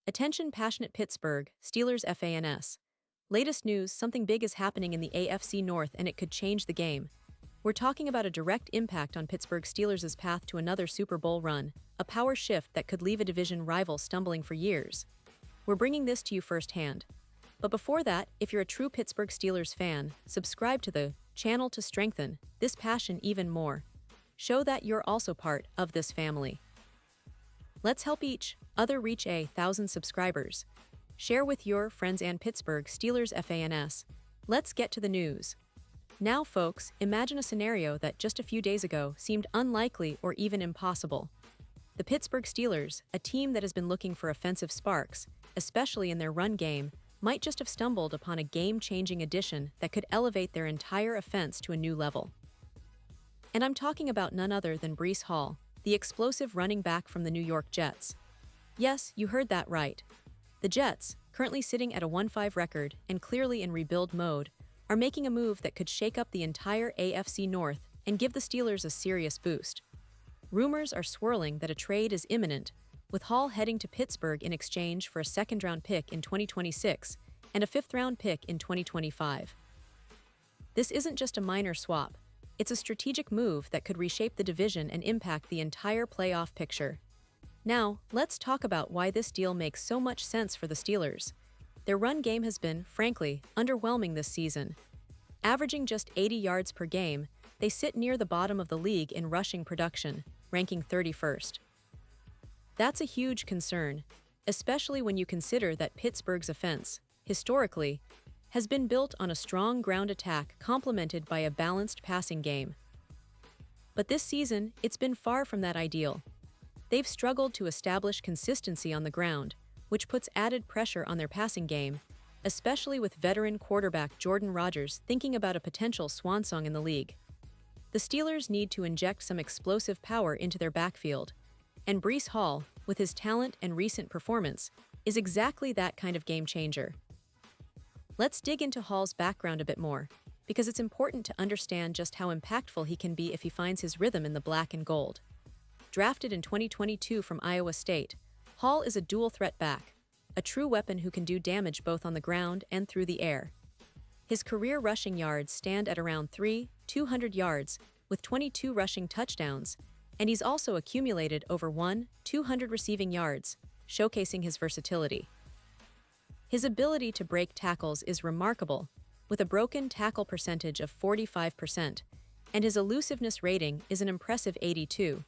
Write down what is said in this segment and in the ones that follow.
Attention passionate Pittsburgh Steelers fans. Latest news, something big is happening in the AFC North and it could change the game. We're talking about a direct impact on Pittsburgh Steelers' path to another Super Bowl run, a power shift that could leave a division rival stumbling for years. We're bringing this to you firsthand. But before that, if you're a true Pittsburgh Steelers fan, subscribe to the channel to strengthen this passion even more. Show that you're also part of this family. Let's help each other reach 1,000 subscribers. Share with your friends and Pittsburgh Steelers fans. Let's get to the news. Now, folks, imagine a scenario that just a few days ago seemed unlikely or even impossible. The Pittsburgh Steelers, a team that has been looking for offensive sparks, especially in their run game, might just have stumbled upon a game-changing addition that could elevate their entire offense to a new level. And I'm talking about none other than Breece Hall, the explosive running back from the New York Jets. Yes, you heard that right. The Jets, currently sitting at a 1-5 record and clearly in rebuild mode, are making a move that could shake up the entire AFC North and give the Steelers a serious boost. Rumors are swirling that a trade is imminent, with Hall heading to Pittsburgh in exchange for a second-round pick in 2026 and a fifth-round pick in 2025. This isn't just a minor swap. It's a strategic move that could reshape the division and impact the entire playoff picture. Now, let's talk about why this deal makes so much sense for the Steelers. Their run game has been, frankly, underwhelming this season. Averaging just 80 yards per game, they sit near the bottom of the league in rushing production, ranking 31st. That's a huge concern, especially when you consider that Pittsburgh's offense, historically, has been built on a strong ground attack complemented by a balanced passing game. But this season, it's been far from that ideal. They've struggled to establish consistency on the ground, which puts added pressure on their passing game, especially with veteran quarterback Jordan Rodgers thinking about a potential swan song in the league. The Steelers need to inject some explosive power into their backfield, and Breece Hall, with his talent and recent performance, is exactly that kind of game changer. Let's dig into Hall's background a bit more, because it's important to understand just how impactful he can be if he finds his rhythm in the black and gold. Drafted in 2022 from Iowa State, Hall is a dual-threat back, a true weapon who can do damage both on the ground and through the air. His career rushing yards stand at around 200 yards, with 22 rushing touchdowns, and he's also accumulated over 200 receiving yards, showcasing his versatility. His ability to break tackles is remarkable, with a broken tackle percentage of 45%, and his elusiveness rating is an impressive 82.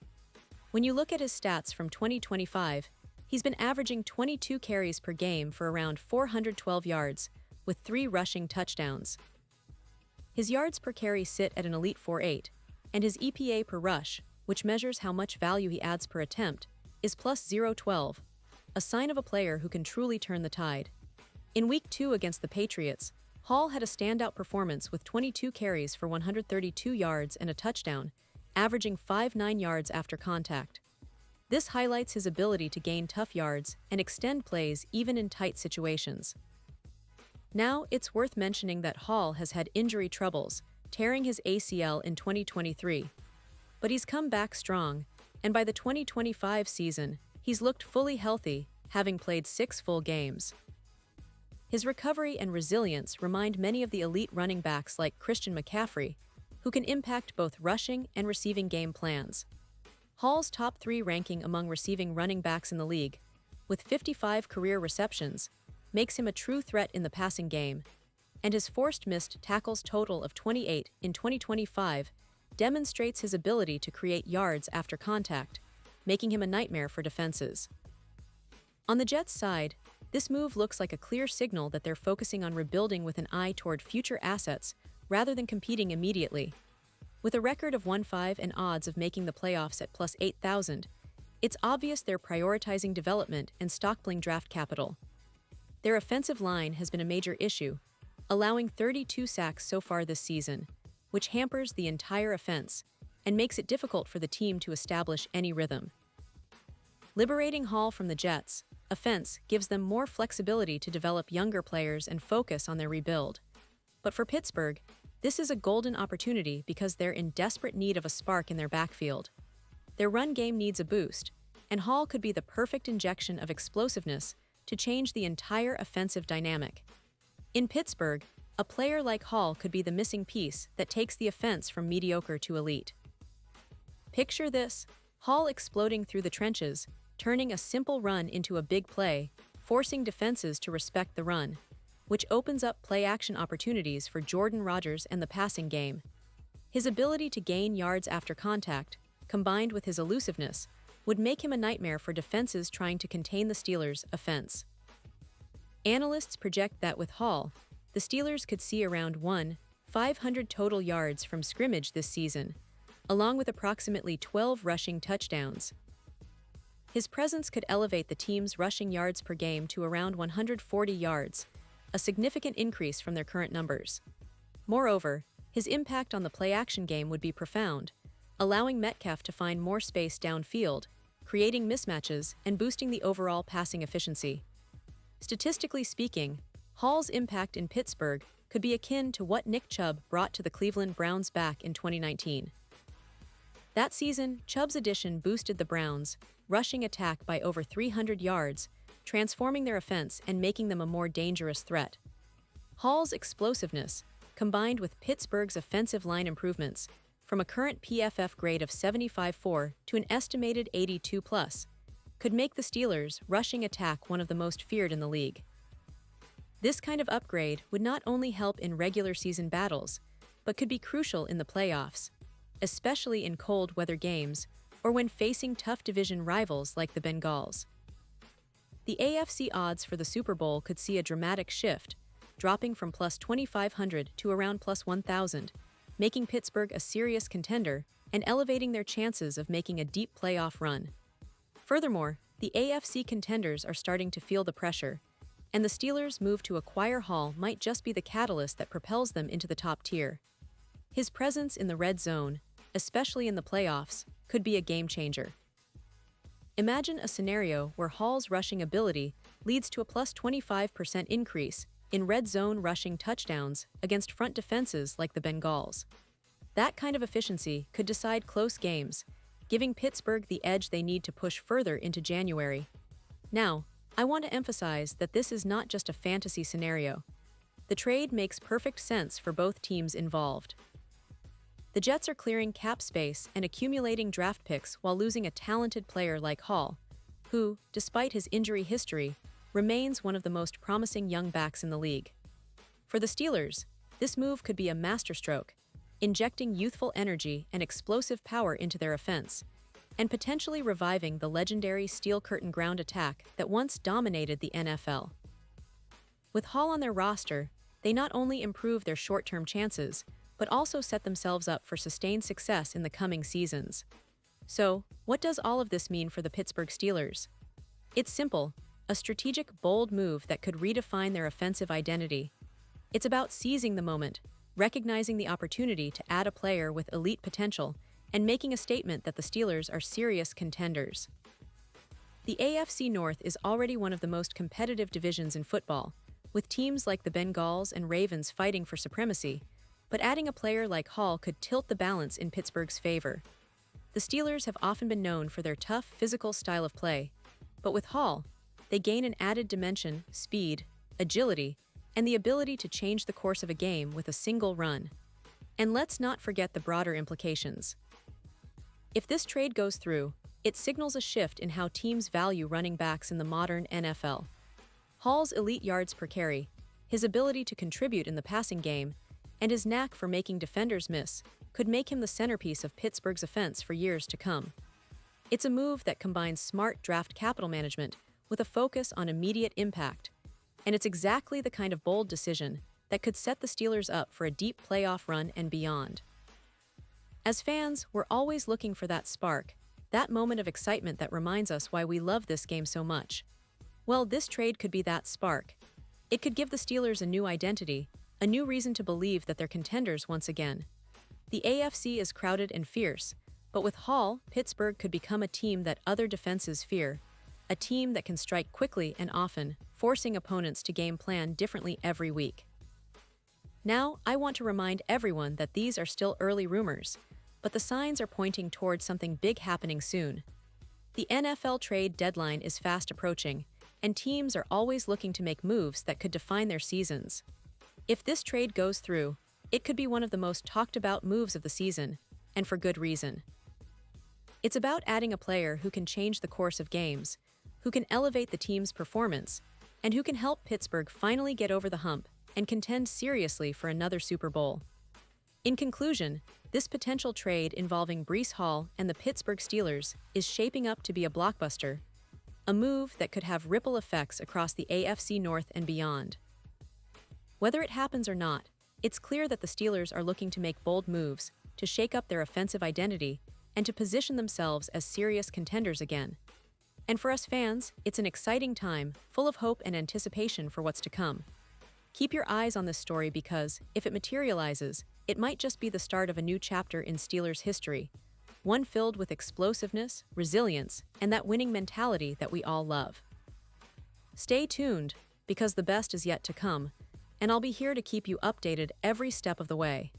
When you look at his stats from 2025, he's been averaging 22 carries per game for around 412 yards, with 3 rushing touchdowns. His yards per carry sit at an elite 4.8, and his EPA per rush, which measures how much value he adds per attempt, is plus 0.12, a sign of a player who can truly turn the tide. In Week 2 against the Patriots, Hall had a standout performance with 22 carries for 132 yards and a touchdown, averaging 5.9 yards after contact. This highlights his ability to gain tough yards and extend plays even in tight situations. Now, it's worth mentioning that Hall has had injury troubles, tearing his ACL in 2023. But he's come back strong, and by the 2025 season, he's looked fully healthy, having played 6 full games. His recovery and resilience remind many of the elite running backs like Christian McCaffrey, who can impact both rushing and receiving game plans. Hall's top 3 ranking among receiving running backs in the league, with 55 career receptions, makes him a true threat in the passing game, and his forced missed tackles total of 28 in 2025 demonstrates his ability to create yards after contact, making him a nightmare for defenses. On the Jets' side, this move looks like a clear signal that they're focusing on rebuilding with an eye toward future assets rather than competing immediately. With a record of 1-5 and odds of making the playoffs at plus 8,000, it's obvious they're prioritizing development and stockpiling draft capital. Their offensive line has been a major issue, allowing 32 sacks so far this season, which hampers the entire offense and makes it difficult for the team to establish any rhythm. Liberating Hall from the Jets' offense gives them more flexibility to develop younger players and focus on their rebuild. But for Pittsburgh, this is a golden opportunity because they're in desperate need of a spark in their backfield. Their run game needs a boost, and Hall could be the perfect injection of explosiveness to change the entire offensive dynamic. In Pittsburgh, a player like Hall could be the missing piece that takes the offense from mediocre to elite. Picture this: Hall exploding through the trenches, turning a simple run into a big play, forcing defenses to respect the run, which opens up play-action opportunities for Jordan Rodgers and the passing game. His ability to gain yards after contact, combined with his elusiveness, would make him a nightmare for defenses trying to contain the Steelers' offense. Analysts project that with Hall, the Steelers could see around 500 total yards from scrimmage this season, along with approximately 12 rushing touchdowns. His presence could elevate the team's rushing yards per game to around 140 yards, a significant increase from their current numbers. Moreover, his impact on the play-action game would be profound, allowing Metcalf to find more space downfield, creating mismatches and boosting the overall passing efficiency. Statistically speaking, Hall's impact in Pittsburgh could be akin to what Nick Chubb brought to the Cleveland Browns back in 2019. That season, Chubb's addition boosted the Browns' rushing attack by over 300 yards, transforming their offense and making them a more dangerous threat. Hall's explosiveness, combined with Pittsburgh's offensive line improvements, from a current PFF grade of 75.4 to an estimated 82+, could make the Steelers' rushing attack one of the most feared in the league. This kind of upgrade would not only help in regular season battles, but could be crucial in the playoffs, especially in cold weather games or when facing tough division rivals like the Bengals. The AFC odds for the Super Bowl could see a dramatic shift, dropping from plus 2,500 to around plus 1,000, making Pittsburgh a serious contender and elevating their chances of making a deep playoff run. Furthermore, the AFC contenders are starting to feel the pressure, and the Steelers' move to acquire Hall might just be the catalyst that propels them into the top tier. His presence in the red zone, especially in the playoffs, could be a game-changer. Imagine a scenario where Hall's rushing ability leads to a plus 25% increase in red zone rushing touchdowns against front defenses like the Bengals. That kind of efficiency could decide close games, giving Pittsburgh the edge they need to push further into January. Now, I want to emphasize that this is not just a fantasy scenario. The trade makes perfect sense for both teams involved. The Jets are clearing cap space and accumulating draft picks while losing a talented player like Hall, who, despite his injury history, remains one of the most promising young backs in the league. For the Steelers, this move could be a masterstroke, injecting youthful energy and explosive power into their offense, and potentially reviving the legendary steel curtain ground attack that once dominated the NFL. With Hall on their roster, they not only improve their short-term chances, but also set themselves up for sustained success in the coming seasons. So, what does all of this mean for the Pittsburgh Steelers? It's simple, a strategic, bold move that could redefine their offensive identity. It's about seizing the moment, recognizing the opportunity to add a player with elite potential, and making a statement that the Steelers are serious contenders. The AFC North is already one of the most competitive divisions in football, with teams like the Bengals and Ravens fighting for supremacy, but adding a player like Hall could tilt the balance in Pittsburgh's favor. The Steelers have often been known for their tough, physical style of play, but with Hall, they gain an added dimension, speed, agility, and the ability to change the course of a game with a single run. And let's not forget the broader implications. If this trade goes through, it signals a shift in how teams value running backs in the modern NFL. Hall's elite yards per carry, his ability to contribute in the passing game, and his knack for making defenders miss could make him the centerpiece of Pittsburgh's offense for years to come. It's a move that combines smart draft capital management with a focus on immediate impact, and it's exactly the kind of bold decision that could set the Steelers up for a deep playoff run and beyond. As fans, we're always looking for that spark, that moment of excitement that reminds us why we love this game so much. Well, this trade could be that spark. It could give the Steelers a new identity, a new reason to believe that they're contenders once again. The AFC is crowded and fierce, but with Hall, Pittsburgh could become a team that other defenses fear, a team that can strike quickly and often, forcing opponents to game plan differently every week. Now, I want to remind everyone that these are still early rumors, but the signs are pointing towards something big happening soon. The NFL trade deadline is fast approaching, and teams are always looking to make moves that could define their seasons. If this trade goes through, it could be one of the most talked about moves of the season, and for good reason. It's about adding a player who can change the course of games, who can elevate the team's performance, and who can help Pittsburgh finally get over the hump and contend seriously for another Super Bowl. In conclusion, this potential trade involving Breece Hall and the Pittsburgh Steelers is shaping up to be a blockbuster, a move that could have ripple effects across the AFC North and beyond. Whether it happens or not, it's clear that the Steelers are looking to make bold moves to shake up their offensive identity and to position themselves as serious contenders again. And for us fans, it's an exciting time, full of hope and anticipation for what's to come. Keep your eyes on this story because, if it materializes, it might just be the start of a new chapter in Steelers history, one filled with explosiveness, resilience, and that winning mentality that we all love. Stay tuned, because the best is yet to come, and I'll be here to keep you updated every step of the way.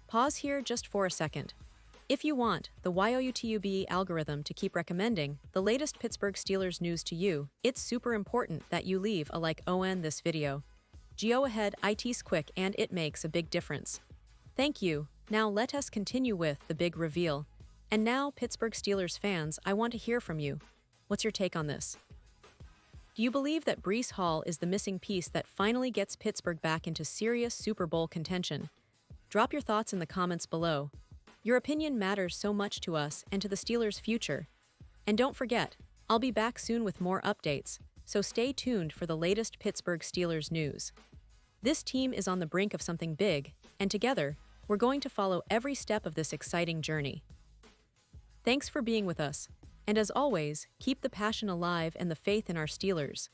Pause here just for a second. If you want the YouTube algorithm to keep recommending the latest Pittsburgh Steelers news to you, it's super important that you leave a like on this video. Go ahead, it's quick and it makes a big difference. Thank you. Now let us continue with the big reveal. And now, Pittsburgh Steelers fans, I want to hear from you. What's your take on this? Do you believe that Breece Hall is the missing piece that finally gets Pittsburgh back into serious Super Bowl contention? Drop your thoughts in the comments below. Your opinion matters so much to us and to the Steelers' future. And don't forget, I'll be back soon with more updates, so stay tuned for the latest Pittsburgh Steelers news. This team is on the brink of something big, and together, we're going to follow every step of this exciting journey. Thanks for being with us, and as always, keep the passion alive and the faith in our Steelers.